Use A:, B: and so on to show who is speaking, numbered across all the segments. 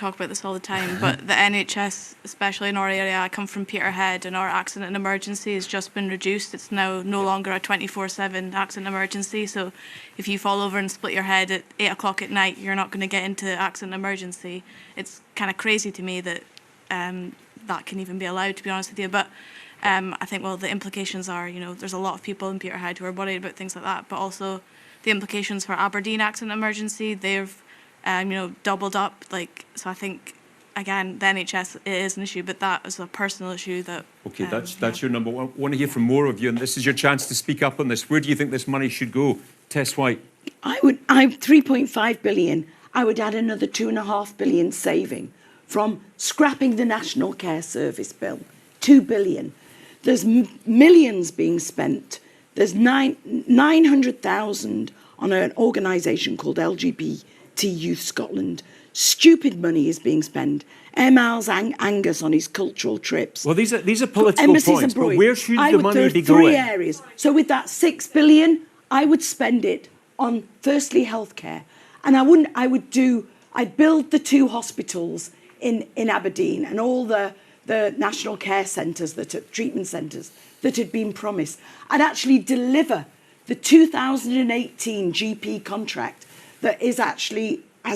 A: talk about this all the time, but the NHS, especially in our area, I come from Peterhead, and our accident and emergency has just been reduced. It's now no longer a 24/7 accident emergency. So if you fall over and split your head at 8 o'clock at night, you're not going to get into accident emergency. It's kind of crazy to me that that can even be allowed, to be honest with you. But I think, well, the implications are, you know, there's a lot of people in Peterhead who are worried about things like that, but also the implications for Aberdeen accident emergency, they've you know, doubled up. Like, so I think, again, the NHS is an issue, but that is a personal issue that...
B: Okay, that's your number one. I want to hear from more of you, and this is your chance to speak up on this. Where do you think this money should go? Tess White.
C: I 3.5 billion, I would add another 2.5 billion saving from scrapping the National Care Service bill, 2 billion. There's millions being spent. There's 900,000 on an organisation called LGBT Youth Scotland. Stupid money is being spent. Miles Angus on his cultural trips.
B: Well, these are political points, but where should the money be going?
C: Three areas. So with that 6 billion, I would spend it on, firstly, healthcare. And I'd build the 2 hospitals in Aberdeen and all the national care centres, treatment centres that had been promised. I'd actually deliver the 2018 GP contract that has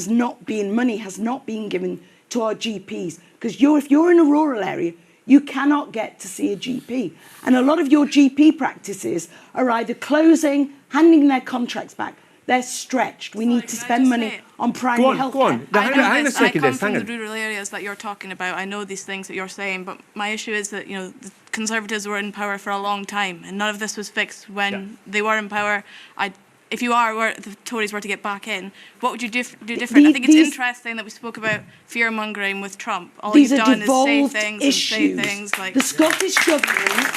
C: not been given to our GPs. Because if you're in a rural area, you cannot get to see a GP. And a lot of your GP practices are either closing, handing their contracts back. They're stretched. We need to spend money on primary health care.
B: Go on. Hang on a second.
A: I come from the rural areas that you're talking about. I know these things that you're saying, but my issue is that, you know, the Conservatives were in power for a long time, and none of this was fixed when they were in power. If the Tories were to get back in, what would you do different? I think it's interesting that we spoke about fear-mongering with Trump. All you've done is say things and say things like...
C: The Scottish Government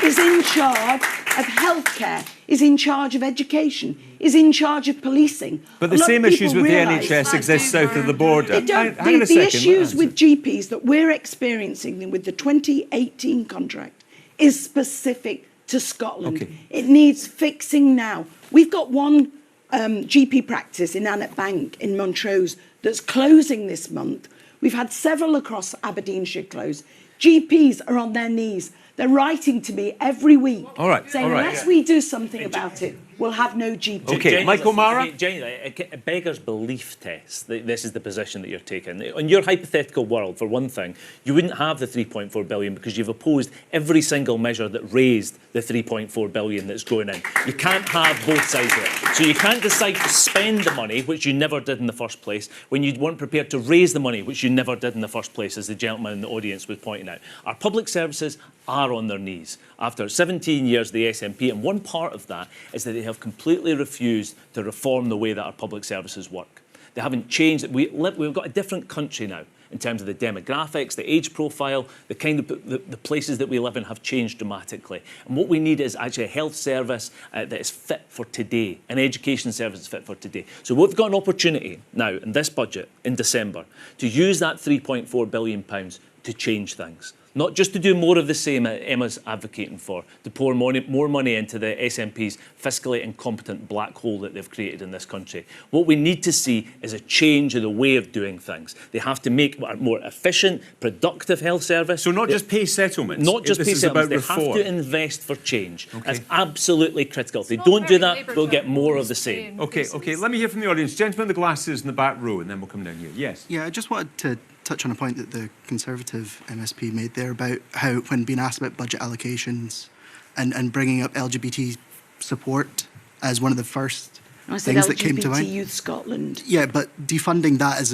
C: is in charge of healthcare, is in charge of education, is in charge of policing.
B: But the same issues with the NHS exist south of the border.
C: The issues with GPs that we're experiencing with the 2018 contract is specific to Scotland.
B: Okay.
C: It needs fixing now. We've got one GP practice in Annet Bank in Montrose that's closing this month. We've had several across Aberdeenshire close. GPs are on their knees. They're writing to me every week saying, unless we do something about it, we'll have no GP.
B: Okay, Michael Mara?
D: It beggars belief, Tess, that this is the position that you're taking. In your hypothetical world, for one thing, you wouldn't have the 3.4 billion because you've opposed every single measure that raised the 3.4 billion that's going in. You can't have both sides of it. So you can't decide to spend the money, which you never did in the first place, when you weren't prepared to raise the money, which you never did in the first place, as the gentleman in the audience was pointing out. Our public services are on their knees. After 17 years, the SNP, and one part of that is that they have completely refused to reform the way that our public services work. They haven't changed. We've got a different country now in terms of the demographics, the age profile, the kind of the places that we live in have changed dramatically. And what we need is actually a health service that is fit for today, an education service that's fit for today. So we've got an opportunity now in this budget in December to use that £3.4 billion to change things. Not just to do more of the same that Emma's advocating for, to pour more money into the SNP's fiscally incompetent black hole that they've created in this country. What we need to see is a change in the way of doing things. They have to make a more efficient, productive health service.
B: So not just pay settlements.
D: Not just pay settlements. They have to invest for change. That's absolutely critical. If they don't do that, we'll get more of the same.
B: Okay. Let me hear from the audience. Gentleman in the glasses in the back row, and then we'll come down here. Yes.
E: Yeah, I just wanted to touch on a point that the Conservative MSP made there about how, when being asked about budget allocations and bringing up LGBT support as one of the first things that came to mind.
C: LGBT Youth Scotland.
E: Yeah, but defunding that as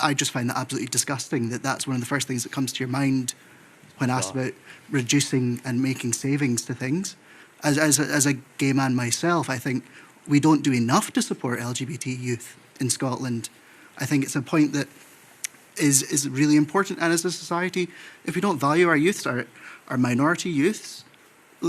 E: I just find that absolutely disgusting, that that's one of the first things that comes to your mind when asked about reducing and making savings to things. As a gay man myself, I think we don't do enough to support LGBT youth in Scotland. I think it's a point that is really important, and as a society, if we don't value our youths, our minority youths,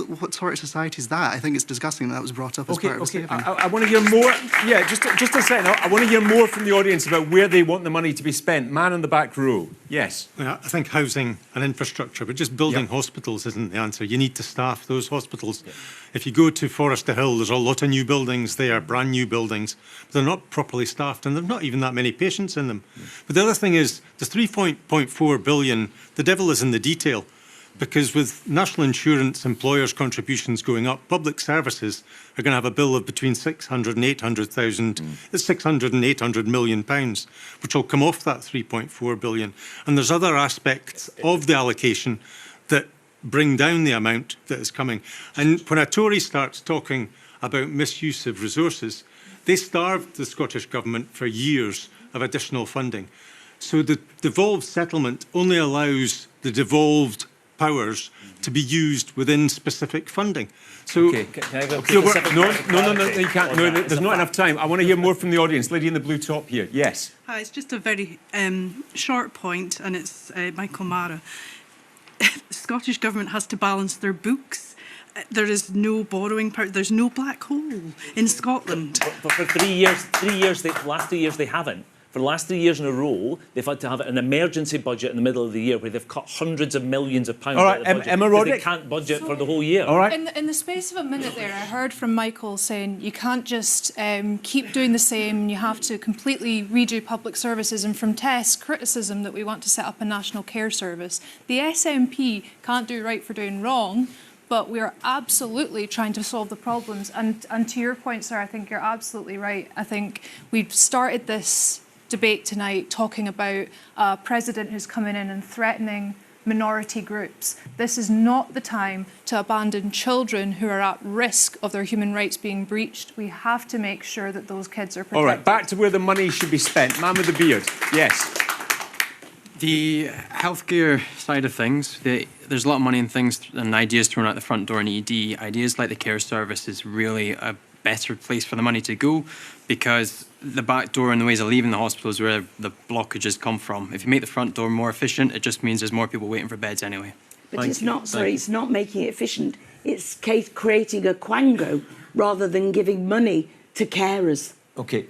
E: what sort of society is that? I think it's disgusting that was brought up as part of a saving.
B: I want to hear more. Yeah, just a second. I want to hear more from the audience about where they want the money to be spent. Man in the back row. Yes.
F: Yeah, I think housing and infrastructure, but just building hospitals isn't the answer. You need to staff those hospitals. Yeah. If you go to Forester Hill, there's a lot of new buildings there, brand new buildings, but they're not properly staffed and there's not even that many patients in them. But the other thing is, the 3.4 billion, the devil is in the detail. Because with national insurance employers' contributions going up, public services are going to have a bill of between 600 and 800,000, 600 and 800 million pounds, which will come off that 3.4 billion. And there's other aspects of the allocation that bring down the amount that is coming. And when a Tory starts talking about misuse of resources, they starved the Scottish Government for years of additional funding. So the devolved settlement only allows the devolved powers to be used within specific funding. So,
D: can I have a
B: no, you can't. No, there's not enough time. I want to hear more from the audience. Lady in the blue top here. Yes.
G: Hi, it's just a very short point, and it's Michael Mara. The Scottish Government has to balance their books. There is no borrowing power. There's no black hole in Scotland.
D: But for 3 years, the last 2 years, they haven't. For the last 3 years in a row, they've had to have an emergency budget in the middle of the year where they've cut hundreds of millions of pounds out of the budget.
B: Emma Roddick.
D: They can't budget for the whole year.
B: All right.
H: In the space of a minute there, I heard from Michael saying you can't just keep doing the same, you have to completely redo public services, and from Tess, criticism that we want to set up a national care service. The SNP can't do right for doing wrong, but we're absolutely trying to solve the problems. And to your point, sir, I think you're absolutely right. I think we've started this debate tonight talking about a president who's coming in and threatening minority groups. This is not the time to abandon children who are at risk of their human rights being breached. We have to make sure that those kids are protected.
B: All right, back to where the money should be spent. Man with the beard. Yes.
I: The healthcare side of things, there's a lot of money and things and ideas thrown out the front door in ED. Ideas like the care service is really a better place for the money to go, because the back door and the ways of leaving the hospital is where the blockages come from. If you make the front door more efficient, it just means there's more people waiting for beds anyway.
C: But it's not, sorry, it's not making it efficient. It's creating a quango rather than giving money to carers.
B: Okay.